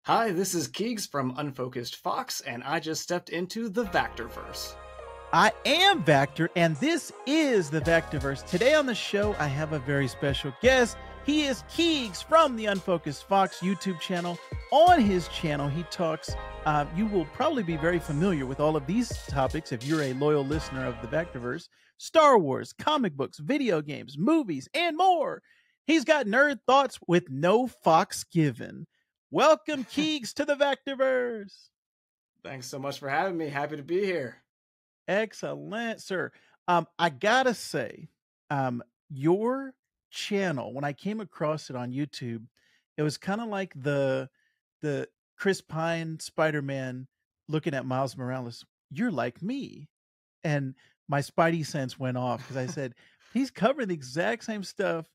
Hi, this is Keegs from Unfocused Fox, and I just stepped into the Vactor-Verse. I am Vactor, and this is the Vactor-Verse. Today on the show, I have a very special guest. He is Keegs from the Unfocused Fox YouTube channel. On his channel, he talks, you will probably be very familiar with all of these topics if you're a loyal listener of the Vactor-Verse: Star Wars, comic books, video games, movies, and more. He's got nerd thoughts with no fox given. Welcome, Keegs, to the Vactor-Verse. Thanks so much for having me. Happy to be here. Excellent, sir. I gotta say, your channel, when I came across it on YouTube, it was kind of like the Chris Pine Spider-Man looking at Miles Morales. You're like me. And my spidey sense went off because I said, he's covering the exact same stuff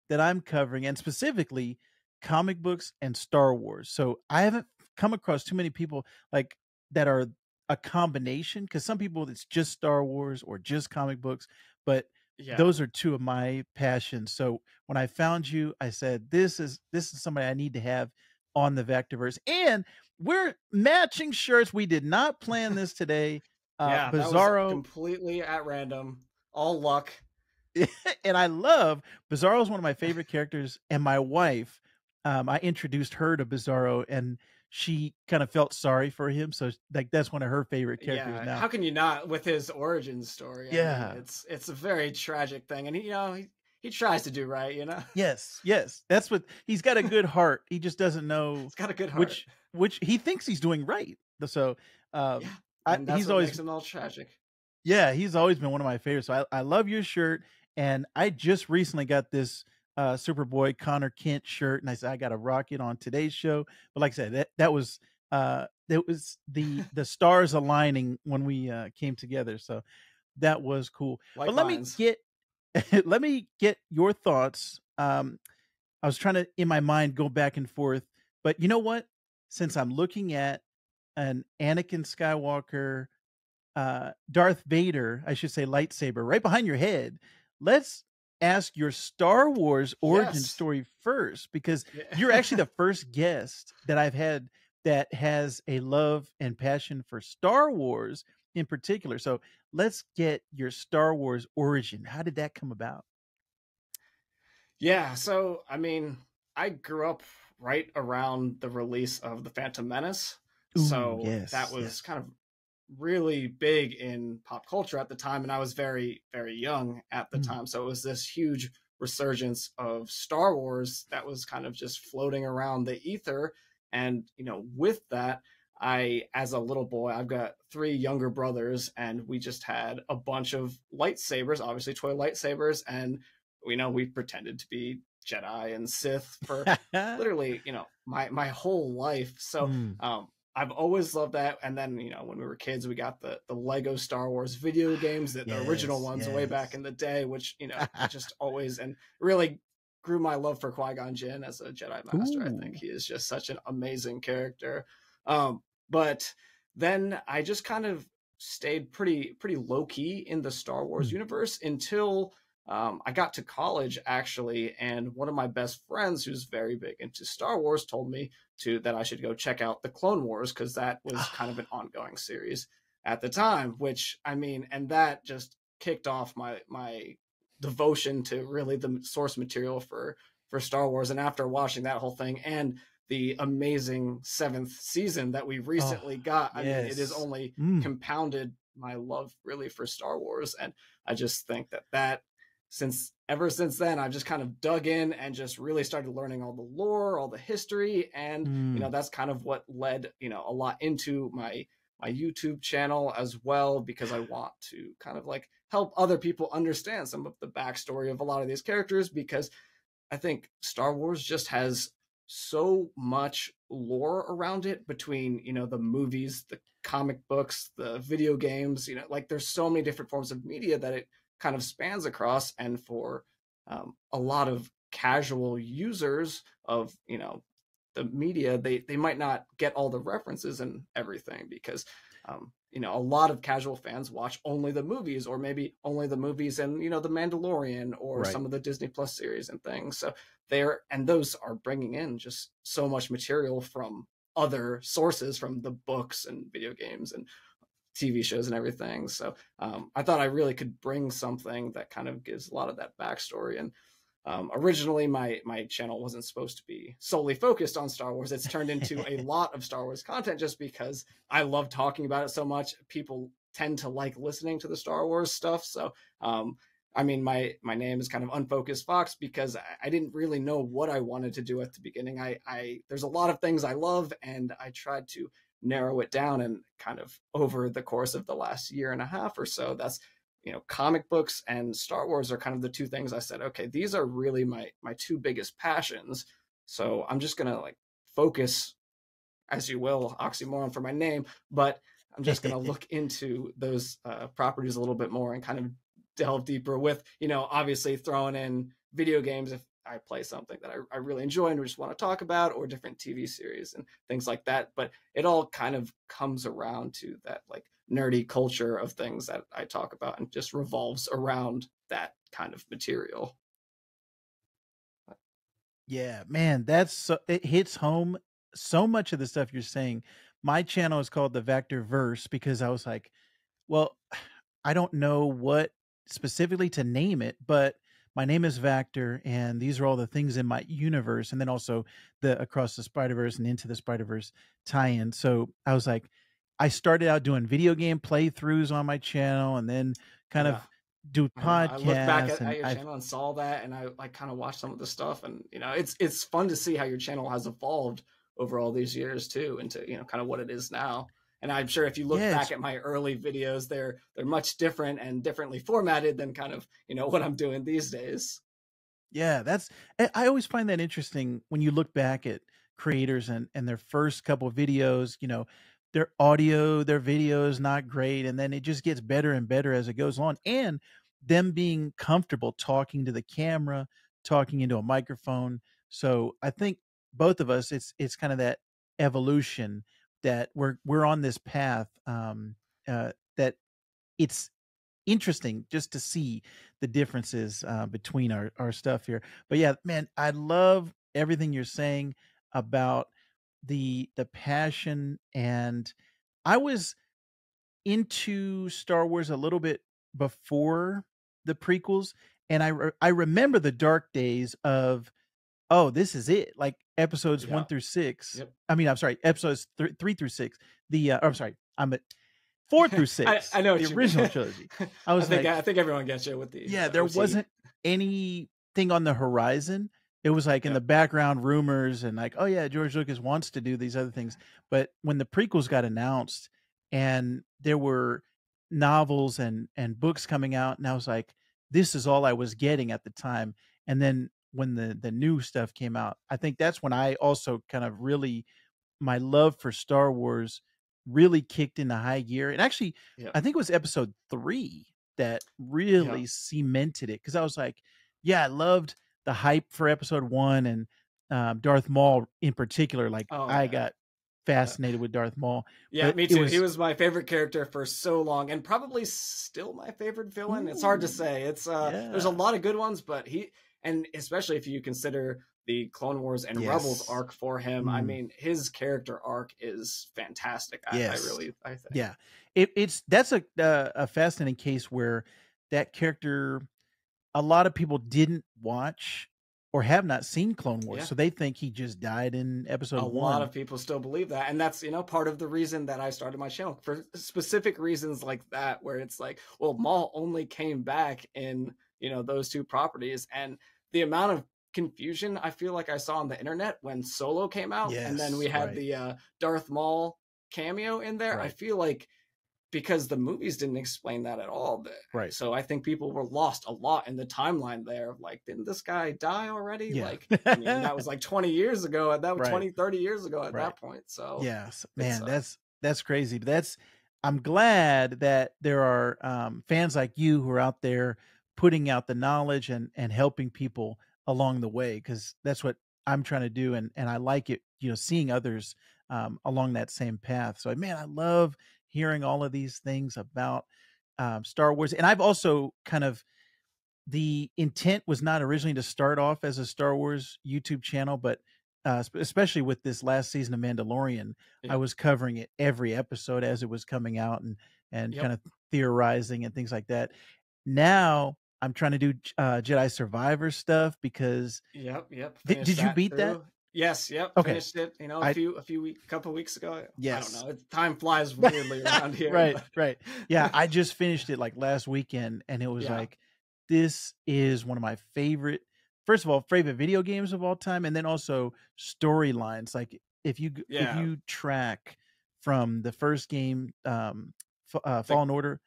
that I'm covering, and specifically comic books and Star Wars. So I haven't come across too many people like that are a combination, because some people it's just Star Wars or just comic books, but Yeah. those are two of my passions. So when I found you, I said, this is somebody I need to have on the Vectorverse. And we're matching shirts. We did not plan this today. Yeah, that was Bizarro. completely at random. All luck. And I love Bizarro is one of my favorite characters, and my wife, I introduced her to Bizarro, and she kind of felt sorry for him, so like that's one of her favorite characters Yeah, now. how can you not with his origin story? I mean, Yeah. it's a very tragic thing, and he tries to do right, you know. Yes, yes. That's what he's got, a good heart. He just doesn't know He's got a good heart. which he thinks he's doing right. So, Yeah, I and that's he's what always makes him all tragic. yeah, he's always been one of my favorites. So I love your shirt, and I just recently got this Superboy Connor Kent shirt, and I said I got to rock it on today's show. But like I said, that was the stars aligning when we came together. So that was cool. Like But let me mines. get let me get your thoughts. I was trying to in my mind go back and forth, but you know what? Since I'm looking at an Anakin Skywalker, Darth Vader, I should say lightsaber, right behind your head. Let's ask your Star Wars origin Yes. story first, because you're actually Yeah. the first guest that I've had that has a love and passion for Star Wars in particular. So let's get your Star Wars origin. How did that come about? Yeah, so I mean, I grew up right around the release of The Phantom Menace. Ooh, So that yes, was yes. kind of really big in pop culture at the time, and I was very, very young at the Mm. time. So it was this huge resurgence of Star Wars that was kind of just floating around the ether. And, with that, as a little boy, I've got three younger brothers, and we just had a bunch of lightsabers, obviously toy lightsabers, and we pretended to be Jedi and Sith for literally, my whole life. So Mm. I've always loved that. And then, when we were kids, we got the Lego Star Wars video games, the original Yes, ones way back yes. in the day, which, I just always and really grew my love for Qui-Gon Jinn as a Jedi Master. I think Ooh. he is just such an amazing character. But then I just kind of stayed pretty low key in the Star Wars Mm. universe until I got to college actually, and one of my best friends, who's very big into Star Wars, told me that I should go check out the Clone Wars because that was kind of an ongoing series at the time. Which I mean, and that just kicked off my devotion to really the source material for Star Wars. And after watching that whole thing and the amazing seventh season that we Oh, recently got, I mean, it has yes. only Mm. compounded my love really for Star Wars. And I just think that ever since then, I've just kind of dug in and just really started learning all the lore, all the history, and Mm. that's kind of what led a lot into my YouTube channel as well, because I want to kind of like help other people understand some of the backstory of a lot of these characters, because I think Star Wars just has so much lore around it between, the movies, the comic books, the video games, like there's so many different forms of media that it kind of spans across. And for a lot of casual users of, the media, they might not get all the references and everything because a lot of casual fans watch only the movies, or maybe only the movies and the Mandalorian or Right. some of the Disney Plus series and things. So those are bringing in just so much material from other sources from the books and video games and TV shows and everything. So I thought I really could bring something that kind of gives a lot of that backstory. And originally, my channel wasn't supposed to be solely focused on Star Wars. It's turned into a lot of Star Wars content just because I love talking about it so much. People tend to like listening to the Star Wars stuff. So I mean, my name is kind of Unfocused Fox because I didn't really know what I wanted to do at the beginning. I there's a lot of things I love, and I tried to narrow it down, and kind of over the course of the last year and a half or so, that's, comic books and Star Wars are kind of the two things I said, okay, these are really my two biggest passions. So I'm just gonna like focus, as you will, oxymoron for my name, but I'm just going to look into those properties a little bit more and kind of delve deeper with, obviously throwing in video games if I play something that I really enjoy and just want to talk about, or different TV series and things like that. But it all kind of comes around to that like nerdy culture of things that I talk about, and just revolves around that kind of material. Yeah, man, it hits home. So much of the stuff you're saying. My channel is called the Vactor-Verse because I was like, well, I don't know what specifically to name it, but my name is Vactor, and these are all the things in my universe, and then also the Across the Spider-Verse and Into the Spider-Verse tie-in. So I was like, I started out doing video game playthroughs on my channel, and then kind Yeah. of do I know. I looked back podcasts, at and your I've channel and saw that, and I kind of watched some of the stuff, and it's fun to see how your channel has evolved over all these years too, into kind of what it is now. And I'm sure if you look yeah, back it's at my early videos, they're much different and differently formatted than kind of what I'm doing these days. Yeah, I always find that interesting when you look back at creators and their first couple of videos, their audio, their video is not great, and then it just gets better and better as it goes on. And them being comfortable talking to the camera, talking into a microphone. So I think both of us, it's kind of that evolution that we're on this path. That it's interesting just to see the differences between our stuff here. But yeah, man, I love everything you're saying about the passion. And I was into Star Wars a little bit before the prequels, and I remember the dark days of, oh, this is it, like episodes one Yeah. through six. Yep. I mean, I'm sorry, episodes three through six. I'm sorry, I'm at 4 through I 6, know the what you mean. original trilogy. I was like, I think everyone gets you with yeah, the there OC. wasn't anything on the horizon. It was like in the Yep. background rumors and like, oh yeah, George Lucas wants to do these other things. But when the prequels got announced and there were novels and books coming out, and I was like, this is all I was getting at the time. And then when the new stuff came out, I think that's when I also kind of really, my love for Star Wars really kicked into high gear. And actually, Yep. I think it was episode 3 that Yep. really cemented it, because I was like, yeah, I loved the hype for episode 1, and Darth Maul in particular. Like, Oh I yeah. got Yeah. fascinated with Darth Maul, Yeah, but me it too. He was, was my favorite character for so long, and probably still my favorite villain. It's hard to ooh, say. It's there's a yeah, lot of good ones, but and especially if you consider the Clone Wars and Rebels yes, arc for him, I mm, mean, his character arc is fantastic. yes, I think. yeah. It's that's a fascinating case where that character, a lot of people didn't watch or have not seen Clone Wars, Yeah. so they think he just died in A episode lot 1. of people still believe that, and that's part of the reason that I started my channel, for specific reasons like that, where it's like, well, Maul only came back in those two properties, and the amount of confusion I feel like I saw on the internet when Solo came out, and then we Yes, had right, the Darth Maul cameo in there. I right, feel like because the movies didn't explain that at all. right. So I think people were lost a lot in the timeline there. Like, didn't this guy die already? Yeah. Like, I mean, that was like 20 years ago. That was Right, 20, 30 years ago at right. that point. So Yes, it's man, that's crazy. But I'm glad that there are fans like you who are out there putting out the knowledge and helping people along the way, because that's what I'm trying to do, and I like it, seeing others along that same path. So, man, I love hearing all of these things about Star Wars, and I've also kind of, the intent was not originally to start off as a Star Wars YouTube channel, but especially with this last season of Mandalorian, I Yep. was covering it every episode as it was coming out and Yep. kind of theorizing and things like that. Now I'm trying to do Jedi Survivor stuff because Yep. Yep. did Finished you that beat that? too. Yes. Yep. Okay, Finished it. You know, I couple weeks ago. I don't yes. know. Time flies weirdly around here, Right, but right. Yeah, I just finished it like last weekend and it was yeah. like this is one of my favorite, first of all, favorite video games of all time, and then also storylines. Like if Yeah. you track from the first game, The Fallen Order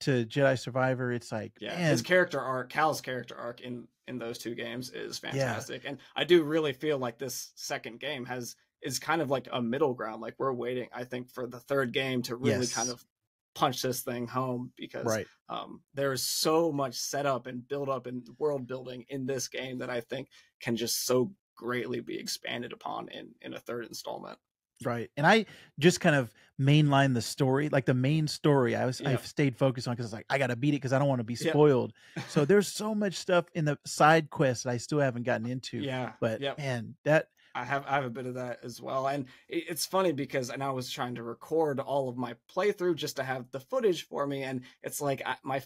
to Jedi Survivor, it's like, Yeah, his man, character arc, Cal's character arc in those two games is yeah, fantastic, and I do really feel like this second game is kind of like a middle ground. Like we're waiting, I think, for the third game to really kind yes, of punch this thing home because right. there is so much setup and build up and world building in this game that I think can just so greatly be expanded upon in a third installment. Right, and I just kind of mainline the story, like the main story. I've Yep, stayed focused on because it's like I gotta beat it because I don't want to be yep, spoiled. So there's so much stuff in the side quests that I still haven't gotten into. yeah, But yep. man, that I have a bit of that as well, and it's funny because and I was trying to record all of my playthrough just to have the footage for me, and it's like my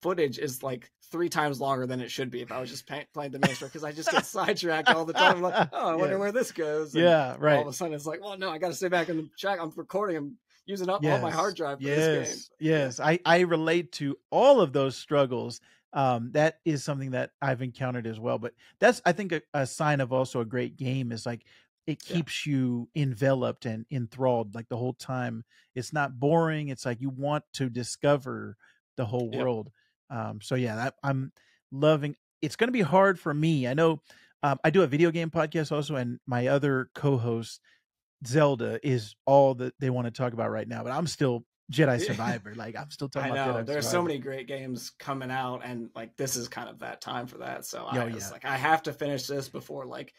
footage is like 3 times longer than it should be if I was just playing the main story because I just get sidetracked all the time. I'm like, oh, I wonder yes, where this goes, and yeah, all of right. a sudden it's like, well, no, I got to stay back in the track. I'm recording. I'm using up all my Yes, hard drive for this game. yes, Yeah, yes. I relate to all of those struggles. That is something that I've encountered as well. But that's I think a sign of also a great game is like it yeah, keeps you enveloped and enthralled like the whole time. It's not boring. It's like you want to discover the whole yep, world. So yeah, I'm loving. It's going to be hard for me. I know. I do a video game podcast also, and my other co-host Zelda is all that they want to talk about right now, but I'm still Jedi yeah. Survivor. Like I'm still talking I about know Jedi there's so Survivor. many great games coming out, and like this is kind of that time for that. So Yo, I was yeah. like, I have to finish this before like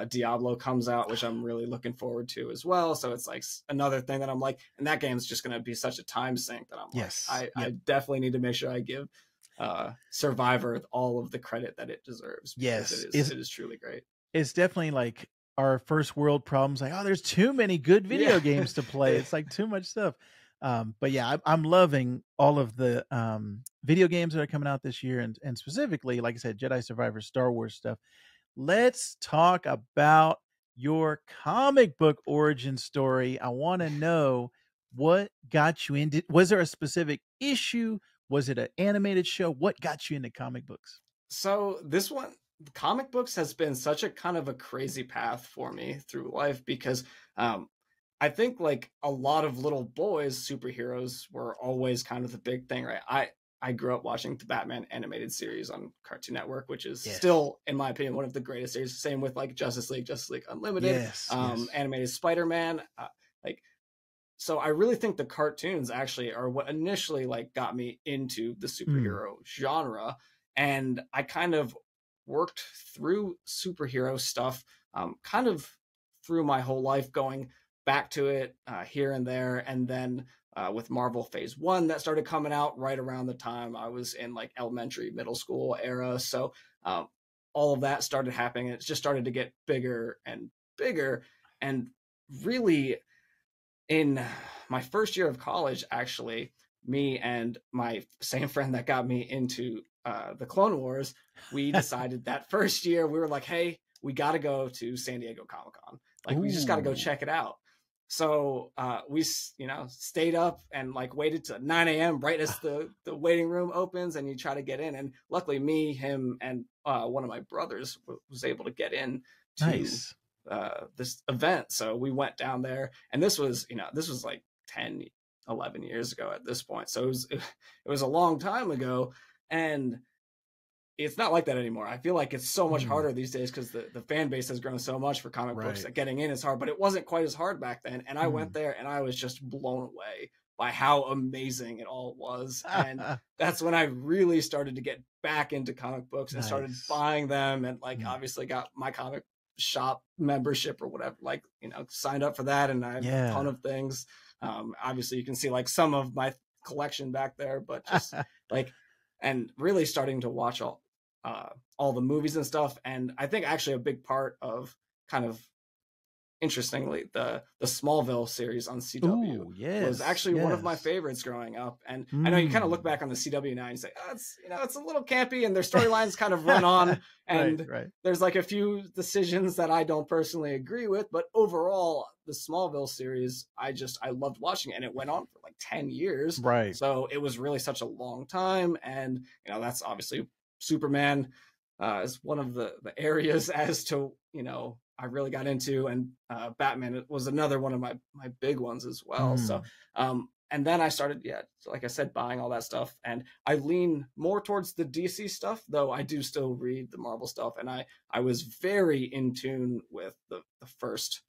Diablo comes out, which I'm really looking forward to as well. So it's like another thing that I'm like, and that game's just going to be such a time sink that I'm like, Yes. I Yep. definitely need to make sure I give Survivor all of the credit that it deserves because Yes. it is truly great. It's definitely like our first world problems. Like, oh, there's too many good Yeah. video games to play. It's like too much stuff. But yeah, I'm loving all of the video games that are coming out this year, and specifically, like I said, Jedi Survivor, Star Wars stuff. Let's talk about your comic book origin story. I want to know what got you into. Was there a specific issue? Was it an animated show? What got you into comic books? So this one, comic books has been such a kind of a crazy path for me through life because um, I think like a lot of little boys, superheroes were always kind of the big thing, right? I grew up watching the Batman animated series on Cartoon Network, which is Yes. still, in my opinion, one of the greatest series. Same with like Justice League Unlimited, Yes. Yes. animated Spider-Man. Like so I really think the cartoons actually are what initially like got me into the Mm, superhero genre, and I kind of worked through superhero stuff kind of through my whole life, going back to it here and there, and then with Marvel Phase One that started coming out right around the time I was in like elementary, middle school era. So um, all of that started happening, and it just started to get bigger and bigger, and really in my first year of college, actually, me and my same friend that got me into the Clone Wars, we decided that first year we were like, hey, we got to go to San Diego Comic Con. Like, we just got to go ooh, check it out. So we, stayed up and like waited to 9 a.m. right as the waiting room opens, and you try to get in. And luckily, me, him, and one of my brothers was able to get in to nice. this event. So we went down there, and this was like 10, 11 years ago at this point. So it was a long time ago, and it's not like that anymore. I feel like it's so much Mm, harder these days because the fan base has grown so much for comic books right. that getting in is hard, but it wasn't quite as hard back then. And I went Mm. there and I was just blown away by how amazing it all was. And that's when I really started to get back into comic books and started Nice. buying them, and like Mm, obviously got my comic shop membership or whatever, like, signed up for that. And I have a ton yeah. of things. Obviously you can see like some of my collection back there, but just like, and really starting to watch all the movies and stuff. And I think actually a big part of kind of interestingly, the Smallville series on CW Ooh, was yes, actually one of my yes. favorites growing up. And I know you kind of look Mm. back on the CW now and say, oh, it's, you know, it's a little campy and their storylines kind of run on, Right, and right. there's like a few decisions that I don't personally agree with, but overall the Smallville series, I loved watching it, and it went on for like 10 years. Right. So it was really such a long time. And, you know, that's obviously Superman is one of the areas as to, you know, I really got into, and Batman was another one of my big ones as well. So Mm. and then I started, yeah, so like I said, buying all that stuff, and I lean more towards the DC stuff, though I do still read the Marvel stuff, and I was very in tune with the first,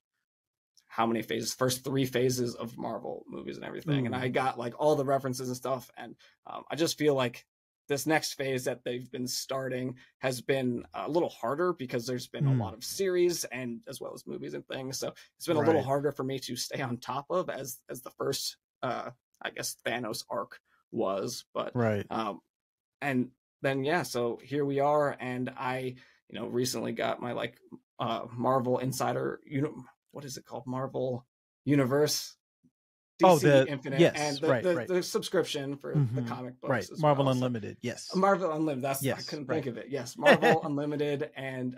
how many phases, first 3 phases of Marvel movies and everything, and Ooh. I got like all the references and stuff, and I just feel like this next phase that they've been starting has been a little harder because there's been a Mm. lot of series and as well as movies and things, so it's been a little Right. harder for me to stay on top of as the first I guess Thanos arc was. But Right. and then yeah, so here we are, and I, you know, recently got my like Marvel Insider, you know, what is it called, Marvel Universe, Oh, DC the Infinite, and yes, right, right. the subscription for the Mhm. comic Right. books as Marvel well. So Unlimited. Yes. Marvel Unlimited, that's, I Yes, couldn't right. think of it. Yes, Marvel Unlimited and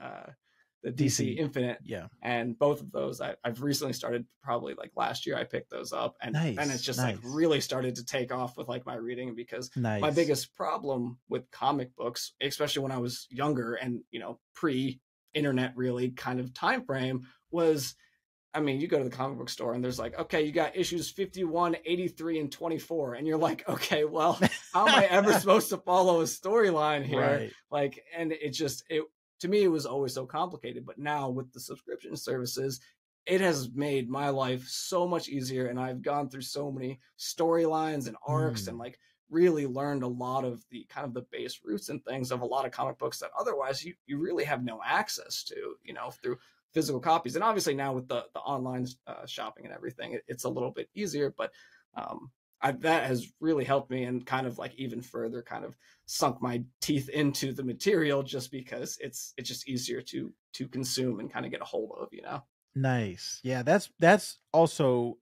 the DC DC. Infinite, Yeah. and both of those I've recently started. Probably like last year I picked those up, and then it's Nice, just like nice, really started to take off with like my reading, because my nice. biggest problem with comic books, especially when I was younger and, you know, pre internet really kind of time frame, was, I mean, you go to the comic book store and there's like, okay, you got issues 51, 83, and 24. And you're like, okay, well, how am I ever supposed to follow a storyline here? Right. Like, and it just, it, to me, it was always so complicated. But now with the subscription services, it has made my life so much easier. And I've gone through so many storylines and arcs, and Mm. like really learned a lot of the kind of the base roots and things of a lot of comic books that otherwise you really have no access to, you know, through physical copies. And obviously now with the online shopping and everything, it's a little bit easier, but that has really helped me, and kind of like even further kind of sunk my teeth into the material, just because it's just easier to consume and kind of get a hold of, you know. Nice. Yeah, that's also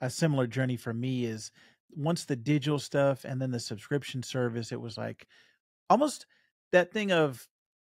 a similar journey for me. Is once the digital stuff and then the subscription service, it was like almost that thing of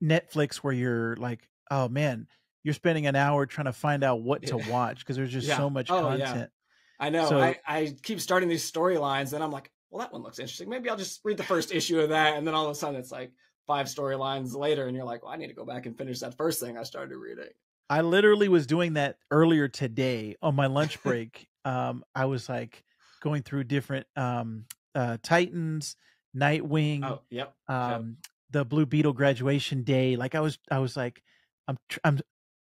Netflix where you're like, oh man, you're spending an hour trying to find out what to Yeah. watch because there's just Yeah. so much Oh yeah. content. I know. So I keep starting these storylines, and I'm like, well, that one looks interesting. Maybe I'll just read the first issue of that, and then all of a sudden it's like 5 storylines later, and you're like, well, I need to go back and finish that first thing I started reading. I literally was doing that earlier today on my lunch break. I was like going through different Titans, Nightwing, Oh, yep, yep. um, the Blue Beetle graduation day. Like I was like, I'm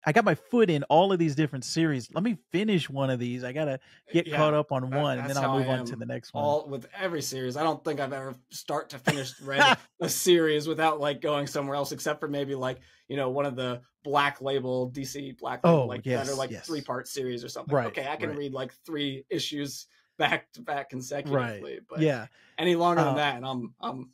I got my foot in all of these different series. Let me finish one of these. I gotta get caught Yeah, up on one, and then that's I'll how I move on to am the next one. all with every series. I don't think I've ever start to finish read a series without like going somewhere else, except for maybe like, you know, one of the Black Label, DC Black Label, Oh like that are yes, like yes, 3-part series or something. right, Okay, I can right, read like 3 issues back to back right. consecutively, but Yeah. any longer than Uh, that, and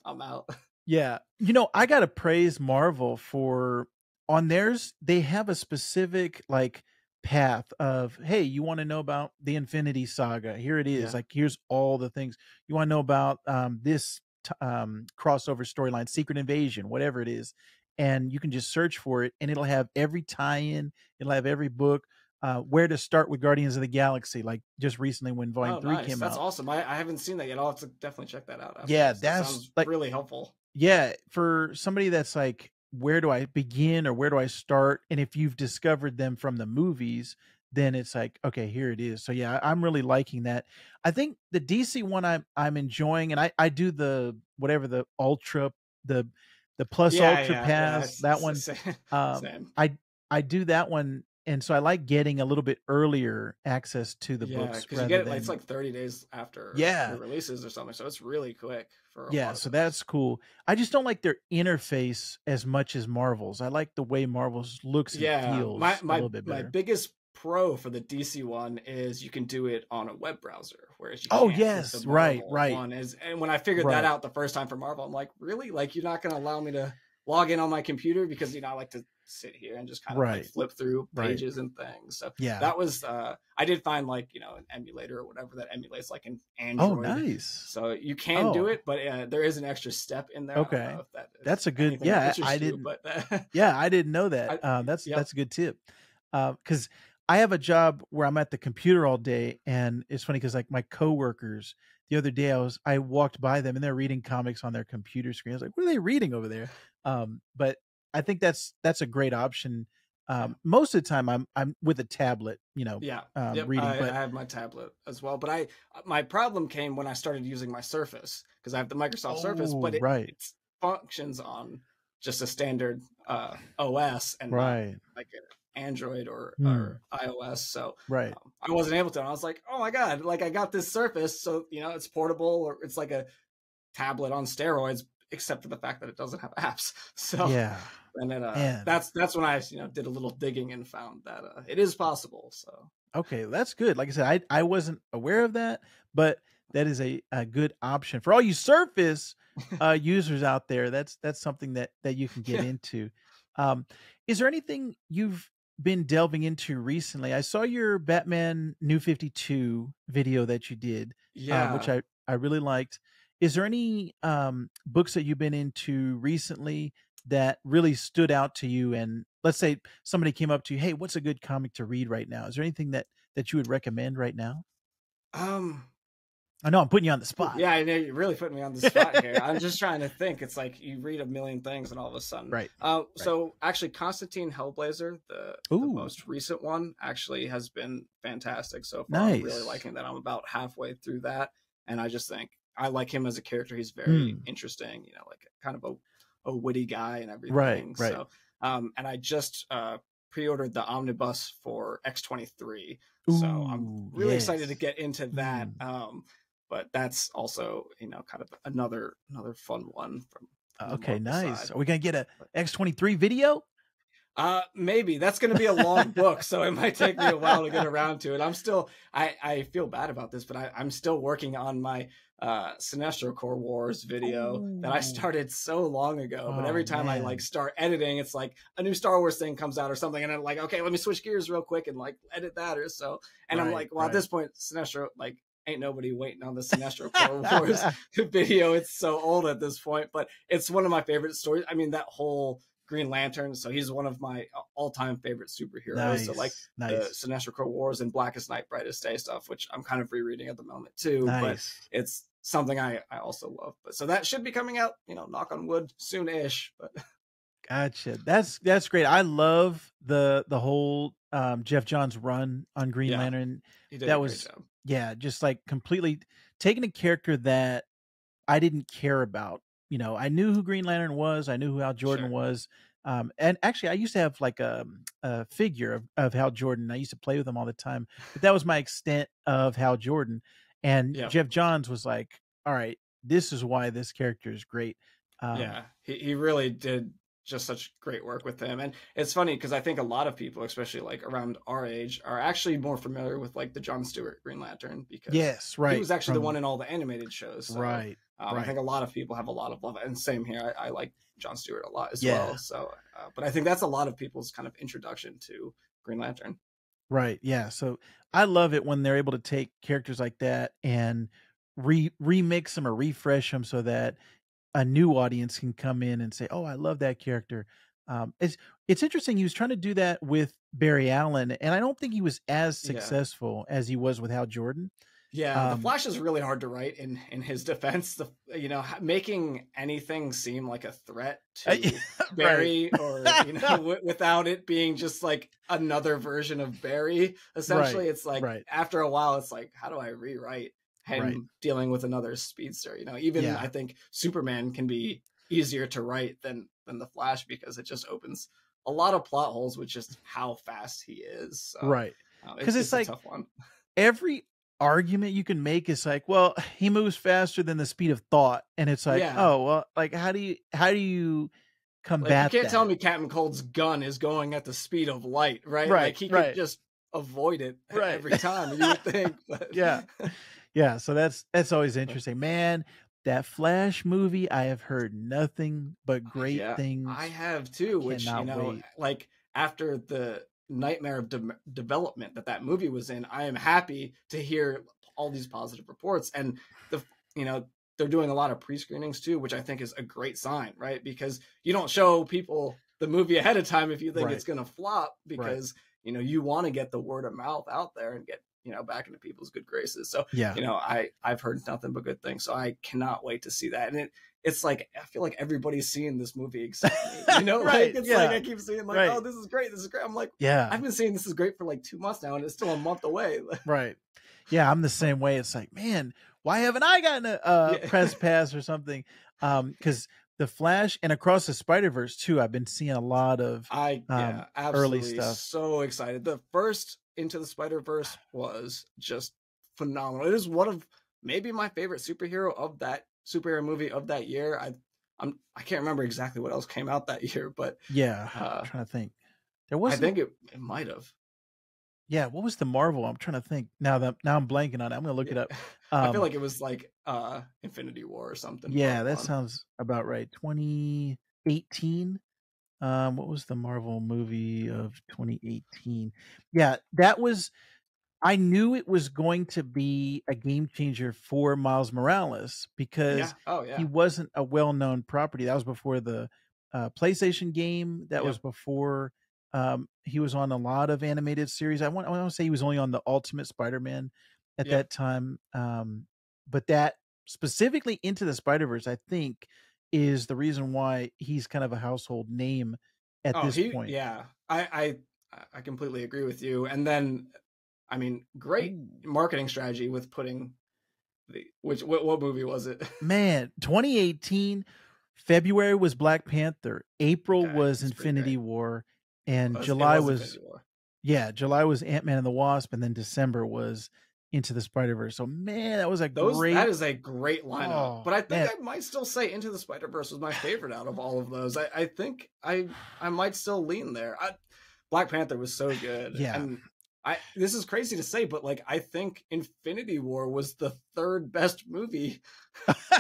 I'm out. Yeah. You know, I gotta praise Marvel for on theirs, they have a specific like path of, hey, you want to know about the Infinity Saga? Here it is. Yeah. Like, here's all the things you want to know about this crossover storyline, Secret Invasion, whatever it is. And you can just search for it and it'll have every tie-in, it'll have every book, where to start with Guardians of the Galaxy, like just recently when Volume Oh, 3 nice. came That's out. awesome. I haven't seen that yet. I'll have to definitely check that out after Yeah, this. That that's sounds like really helpful. yeah, for somebody that's like, where do I begin or where do I start? And if you've discovered them from the movies, then it's like, okay, here it is. So yeah, I'm really liking that. I think the DC one I'm enjoying, and I do the whatever the ultra the plus Yeah, ultra yeah, yeah. pass that one. Same. Um, Same. I do that one, and so I like getting a little bit earlier access to the Yeah, books because you rather get it like it's than like 30 days after yeah. it releases or something, so it's really quick for a Yeah, lot of so those. that's cool. I just don't like their interface as much as Marvel's. I like the way Marvel's looks and Yeah, feels a little bit my better. biggest pro for the DC one is you can do it on a web browser, whereas you Oh, can't with the yes. Right, Marvel right, one. Is, and when I figured that right. out the first time for Marvel, I'm like, really? Like you're not gonna allow me to? log in on my computer because, you know, I like to sit here and just kind of like flip through pages and things. So that was, I did find like, you know, an emulator or whatever that emulates like an Android. Oh, nice. So you can do it, but there is an extra step in there. Okay. I don't know if that is That's a good, yeah, I didn't, but yeah, I didn't know that. That's a good tip. Cause I have a job where I'm at the computer all day, and it's funny because like my coworkers, the other day I walked by them and they're reading comics on their computer screen. I was like, what are they reading over there? But I think that's a great option. Most of the time I'm with a tablet, you know, reading. But I have my tablet as well. But my problem came when I started using my Surface, because I have the Microsoft Surface, but it functions on just a standard OS and not like Android or iOS. So I wasn't able to. And I was like, oh my God, like I got this Surface, so you know it's portable, or it's like a tablet on steroids, except for the fact that it doesn't have apps. So and then that's when I did a little digging and found that it is possible. So okay, that's good. Like I said, I wasn't aware of that, but that is a good option for all you Surface users out there. That's something that you can get into. Is there anything you've been delving into recently? I saw your Batman New 52 video that you did, which I really liked. Is there any books that you've been into recently that really stood out to you? And let's say somebody came up to you, hey, what's a good comic to read right now? Is there anything that you would recommend right now? I know I'm putting you on the spot. Yeah, I know you're really putting me on the spot here. I'm just trying to think. It's like you read a million things and all of a sudden. So actually Constantine Hellblazer, the most recent one, actually has been fantastic so far. I'm really liking that. I'm about halfway through that. And I just think I like him as a character. He's very interesting, you know, like kind of a witty guy and everything. So and I just pre-ordered the omnibus for X-23. So I'm really excited to get into that. But that's also, you know, kind of another fun one from okay, nice. Side. Are we gonna get a X-23 video? Maybe. That's gonna be a long book, so it might take me a while to get around to it. I'm still I feel bad about this, but I'm still working on my Sinestro Corps Wars video that I started so long ago. But every time I like start editing, it's like a new Star Wars thing comes out or something, and I'm like, okay, let me switch gears real quick and like edit that or so. And I'm like, well, at this point, Sinestro, like, ain't nobody waiting on the Sinestro Corps Wars video. It's so old at this point, but it's one of my favorite stories. I mean, that whole Green Lantern, so he's one of my all-time favorite superheroes. So like the Sinestro Corps Wars and Blackest Night, Brightest Day stuff, which I'm kind of rereading at the moment too. But it's something I also love. But so that should be coming out, you know, knock on wood, soon-ish. But gotcha. That's great. I love the whole Jeff Johns run on Green Lantern. He did a great job. Yeah, just like completely taking a character that I didn't care about. You know, I knew who Green Lantern was. I knew who Hal Jordan was. And actually, I used to have like a figure of Hal Jordan. I used to play with him all the time. But that was my extent of Hal Jordan. And Jeff Johns was like, all right, this is why this character is great. He really did just such great work with him. And it's funny because I think a lot of people, especially like around our age, are actually more familiar with like the Jon Stewart Green Lantern because he was actually the one in all the animated shows. So, I think a lot of people have a lot of love. And same here. I like Jon Stewart a lot as well. So, but I think that's a lot of people's kind of introduction to Green Lantern. Right. Yeah. So I love it when they're able to take characters like that and remix them or refresh them so that a new audience can come in and say, "Oh, I love that character." It's interesting. He was trying to do that with Barry Allen, and I don't think he was as successful as he was with Hal Jordan. Yeah, the Flash is really hard to write in his defense. Making anything seem like a threat to Barry, or without it being just like another version of Barry. Essentially, it's like after a while, it's like, how do I rewrite him dealing with another speedster? I think Superman can be easier to write than the Flash because it just opens a lot of plot holes with just how fast he is. So, because it's like a tough one. Every argument you can make is like, well, he moves faster than the speed of thought, and it's like, oh well, like how do you combat you can't that? tell me Captain Cold's gun is going at the speed of light, right? Like he could just avoid it every time, you would think. But... yeah. So that's always interesting, man. that Flash movie, I have heard nothing but great Yeah, I things. have I too, which, cannot wait. like after the nightmare of development that movie was in, I am happy to hear all these positive reports. And the, you know, they're doing a lot of pre-screenings too, which I think is a great sign, right? Because you don't show people the movie ahead of time if you think Right. it's going to flop, Right. because, you want to get the word of mouth out there and get, back into people's good graces. So, Yeah. I've heard nothing but good things. So I cannot wait to see that. And it's like, I feel like everybody's seeing this movie except me, Right. like it's Yeah. like I keep seeing like, Right. oh, this is great, this is great. I'm like, Yeah. I've been saying this is great for like 2 months now, and it's still a month away. Right. Yeah, I'm the same way. It's like, man, why haven't I gotten a Yeah. press pass or something? Because the Flash and Across the Spider-Verse too, I've been seeing a lot of early Absolutely stuff. so excited. The first Into the Spider-Verse was just phenomenal. It is one of maybe my favorite superhero movie of that year. I can't remember exactly what else came out that year, but Yeah, I'm trying to think. There I wasn't. think it might have. Yeah, what was the Marvel? I'm trying to think. Now I'm blanking on it. I'm gonna look it up. I feel like it was like Infinity War or something. Yeah, Part that one. sounds about right. 2018. What was the Marvel movie of 2018? Yeah, that was. I knew it was going to be a game changer for Miles Morales because Oh he yeah. wasn't a well-known property. That was before the PlayStation game. That was Yep. before he was on a lot of animated series. I want to say he was only on the Ultimate Spider-Man at Yep. that time. But that specifically Into the Spider-Verse, I think, is the reason why he's kind of a household name at this point. Yeah. I completely agree with you. And then, I mean, great Ooh. marketing strategy with putting what movie was it? Man, 2018 February was Black Panther, April Okay, was that's pretty Infinity great. War, and It July was was Infinity War. July was Ant-Man and the Wasp, and then December was Into the Spider-Verse. So man, that was a That great. is a great lineup. Oh, But I think man. I might still say Into the Spider-Verse was my favorite out of all of those. I think I might still lean there. Black Panther was so good. Yeah. And this is crazy to say, but like I think Infinity War was the third best movie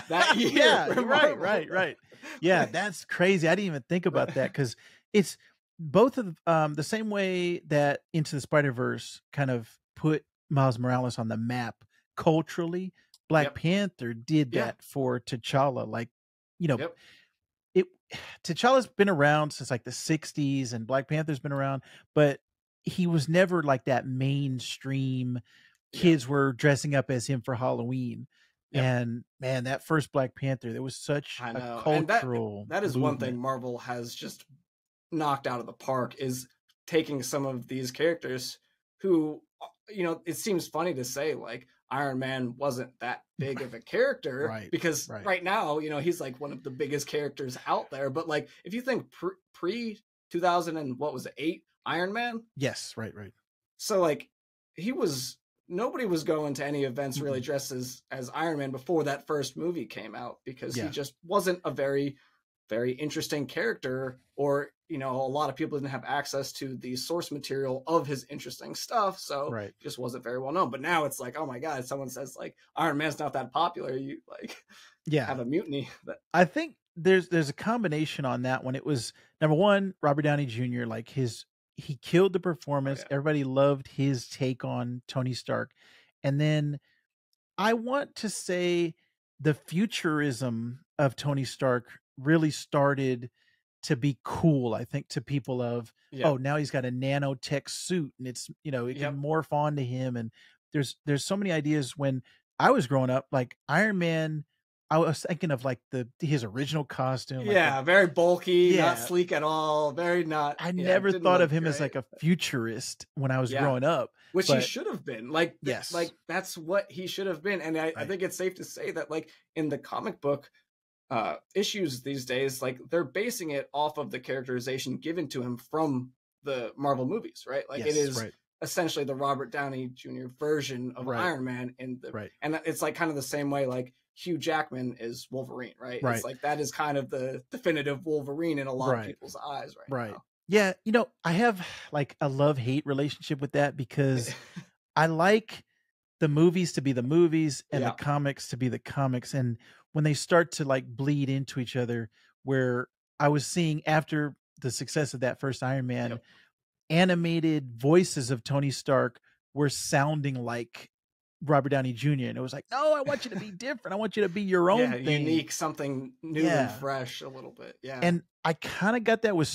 that year. Yeah, for right, Marvel. right. Yeah, that's crazy. I didn't even think about that because it's both of the same way that Into the Spider-Verse kind of put Miles Morales on the map culturally. Black Yep. Panther did Yeah. that for T'Challa. Like, Yep. it T'Challa's been around since like the 60s and Black Panther's been around, but he was never like that mainstream kids were dressing up as him for Halloween. Yep. And man, that first Black Panther, there was such I a know. And cultural that is one thing movement. Marvel has just knocked out of the park, is taking some of these characters who, it seems funny to say like Iron Man wasn't that big of a character, Right, because right. right now, he's like one of the biggest characters out there. But like if you think pre 2000 and what was it, 8 Iron Man? Yes, right. So like nobody was going to any events really Mhm. dressed as Iron Man before that first movie came out, because he Yeah. just wasn't a very, very interesting character, or a lot of people didn't have access to the source material of his interesting stuff, so Right. just wasn't very well known. But now it's like, oh my god, someone says like Iron Man's not that popular, you like Yeah. have a mutiny. I think there's a combination on that one. It was number one, Robert Downey Jr. Like he killed the performance. yeah. Everybody loved his take on Tony Stark. And then I want to say the futurism of Tony Stark really started to be cool, I think, to people of, Yeah. oh, now he's got a nanotech suit and it's, it Yep. can morph onto him. And there's so many ideas. When I was growing up, like Iron Man, I was thinking of like his original costume. Yeah, very bulky, Yeah. not sleek at all, very not. I never didn't thought look of him as great. like a futurist when I was Yeah. growing up. Which he but should have been. Like, Yes. like that's what he should have been. And I Right. think it's safe to say that like in the comic book issues these days, like they're basing it off of the characterization given to him from the Marvel movies, right? Like Yes, it is right. essentially the Robert Downey Jr. version of Right. Iron Man Right. and it's like kind of the same way like Hugh Jackman is Wolverine, right? It's like that is kind of the definitive Wolverine in a lot of people's eyes right now. Yeah, I have like a love-hate relationship with that because I like the movies to be the movies and the Yeah. comics to be the comics. And when they start to like bleed into each other, where I was seeing after the success of that first Iron Man, Yep. animated voices of Tony Stark were sounding like Robert Downey Jr. And it was like, no, I want you to be different. I want you to be your Yeah, own thing. unique, something new and Yeah. fresh a little bit. Yeah. And I kind of got that with